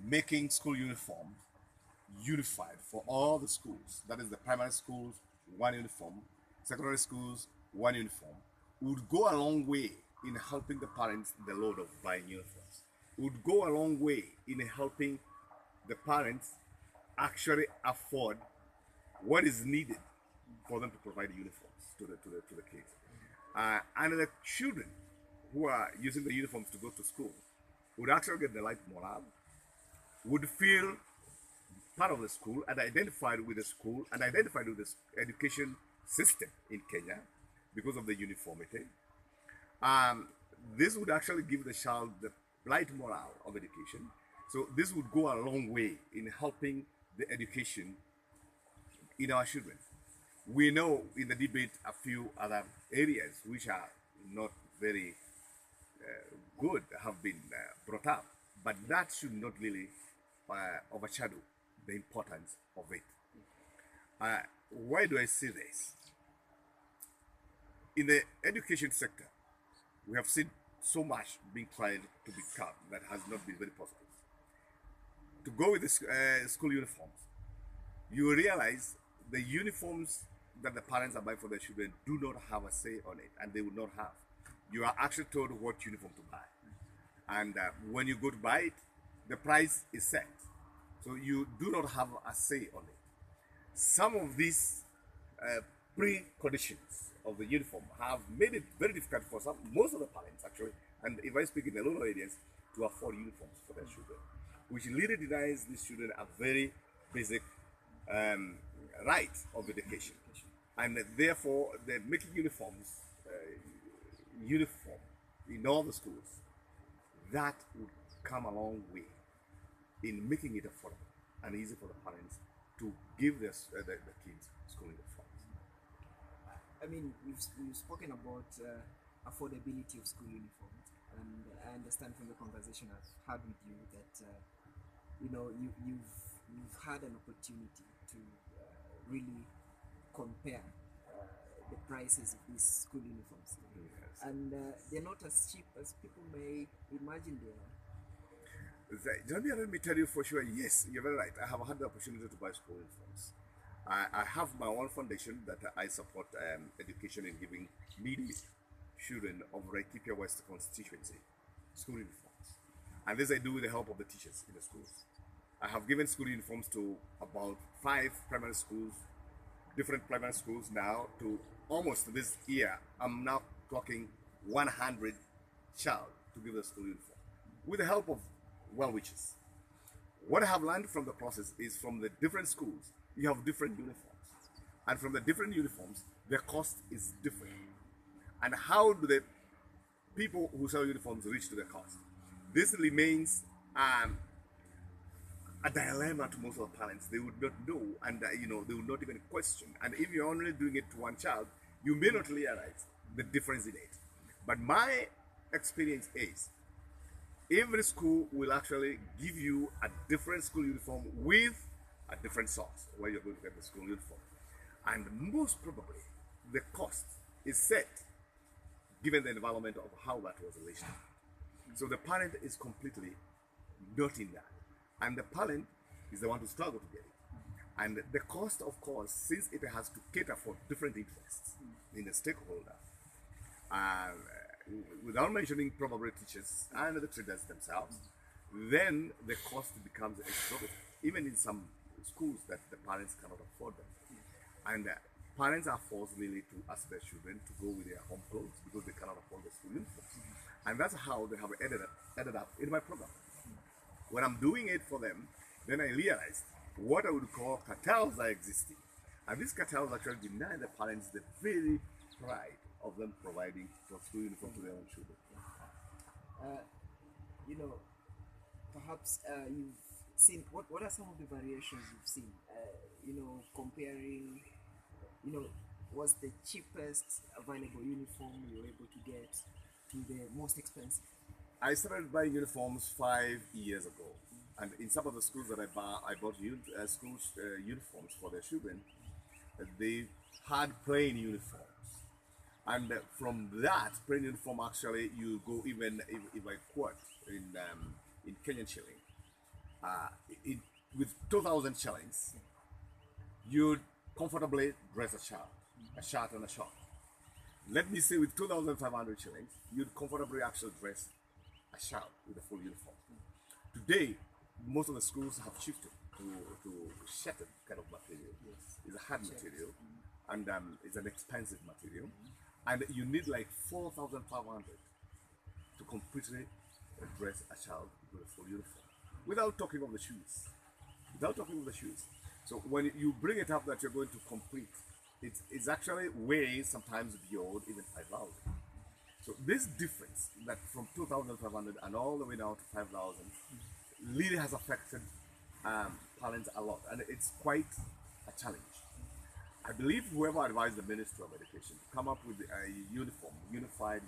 making school uniform unified for all the schools. That is the primary schools, one uniform, secondary schools, one uniform, would go a long way in helping the parents the load of buying uniforms. Would go a long way in helping the parents actually afford what is needed for them to provide uniforms to the kids. And the children who are using the uniforms to go to school would actually get the right morale, would feel part of the school and identified with the school and identified with the education system in Kenya because of the uniformity. Um, this would actually give the child the right morale of education. So this would go a long way in helping the education in our children. We know in the debate a few other areas which are not very good have been brought up, but that should not really overshadow the importance of it. Why do I say this? In the education sector, we have seen so much being tried to be cut that has not been very positive. To go with the school uniforms, you realize the uniforms that the parents are buying for their children do not have a say on it, and they would not have. You are actually told what uniform to buy, and when you go to buy it, the price is set, so you do not have a say on it. Some of these preconditions of the uniform have made it very difficult for most of the parents actually, and if I speak in the rural areas, to afford uniforms for their children, which really denies these children a very basic right of education. And therefore, they're making uniforms uniform in all the schools. That would come a long way in making it affordable and easy for the parents to give the kids school uniforms. I mean, we've spoken about affordability of school uniforms, and I understand from the conversation I've had with you that you've had an opportunity to really compare the prices of these school uniforms, Yes. and they're not as cheap as people may imagine they are. Let me tell you for sure, yes, you're very right. I have had the opportunity to buy school uniforms. I have my own foundation that I support education in giving needy children of Laikipia West constituency school uniforms. And this I do with the help of the teachers in the schools. I have given school uniforms to about 5 primary schools, different primary schools now, to almost this year. I'm now talking 100 child to give the school uniform with the help of well wishes. What I have learned from the process is from the different schools, you have different uniforms. And from the different uniforms, the cost is different. And how do the people who sell uniforms reach to the cost? This remains a dilemma to most of the parents. They would not know, and they would not even question. And if you're only doing it to one child, you may not realize the difference in it. But my experience is every school will actually give you a different school uniform with a different source where you're going to get the school uniform. And most probably, the cost is set given the environment of how that was released. So the parent is completely not in that. And the parent is the one who struggle to get it. And the cost, of course, since it has to cater for different interests in the stakeholder, uh, without mentioning probably teachers and the traders themselves, then the cost becomes exorbitant, even in some schools that the parents cannot afford them. And parents are forced really to ask their children to go with their home clothes because they cannot afford the school uniforms. And that's how they have ended up in my program. When I'm doing it for them, then I realized what I would call cartels are existing. And these cartels actually deny the parents the very pride of them providing for school uniform to their own children. Uh, you know, Perhaps you've seen what are some of the variations you've seen? Comparing, what's the cheapest available uniform you were able to get to the most expensive? I started buying uniforms 5 years ago. And in some of the schools that I bought uniforms for their children. They had plain uniforms. And from that plain uniform, actually, you go even if I quote in Kenyan shilling, it, with 2,000 shillings, you'd comfortably dress a child, a shirt and a short. Let me say with 2,500 shillings, you'd comfortably actually dress a child with a full uniform. Today, most of the schools have shifted to shattered kind of material. Yes. It's a hard material, and it's an expensive material, and you need like 4,500 to completely dress a child with a full uniform, without talking of the shoes. Without talking of the shoes. So when you bring it up that you're going to complete, it's actually way sometimes beyond even 5,000. So this difference that from 2,500 and all the way down to 5,000 really has affected parents a lot, and it's quite a challenge. I believe whoever advised the Ministry of Education to come up with a uniform, unified